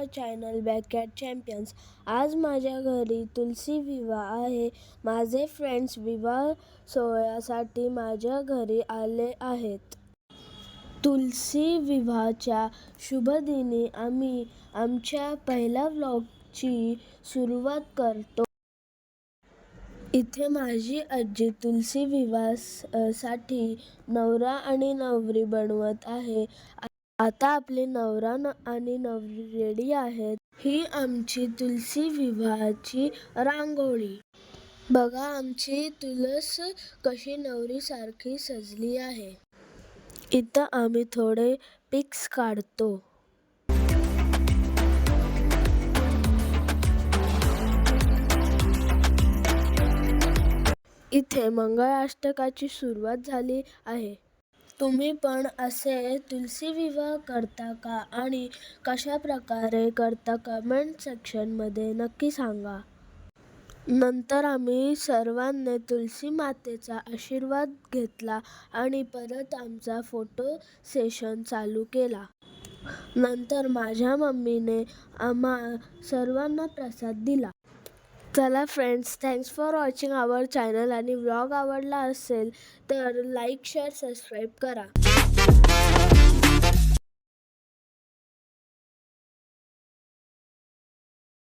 आवर channel backyard champions. आज माझ्या घरी तुलसी विवाह आहे. माझे फ्रेंड्स विवाह सोहळ्यासाठी माझ्या घरी आले आहेत. तुलसी विवाहाच्या शुभदिनी आम्ही आमच्या पहिल्या व्लॉगची सुरुवात करतो. इथे माझी आजी तुलसी विवाहासाठी नवरा आणि नवरी बनवत आहे. आता आपले नवरा आणि नवरी रेडी आहेत. ही आमची तुलसी विवाहाची रांगोळी. बघा आमची तुलस कशी नवरीसारखी सजली आहे. इथं आम्ही थोडे पिक्स काढतो. इथे मंगळाष्टकाची सुरुवात झाली आहे. तुम्ही पण असे तुलसी विवाह करता का आणि कशा प्रकारे करता कमेंट सेक्शनमध्ये नक्की सांगा. नंतर आम्ही सर्वांनी तुलसी मातेचा आशीर्वाद घेतला आणि परत आमचा फोटो सेशन चालू केला. नंतर माझ्या मम्मीने आम्हा सर्वांना प्रसाद दिला. चला friends, thanks for watching our channel आणि व्लॉग आवडला असेल तर लाईक, शेअर, सबस्क्राईब करा.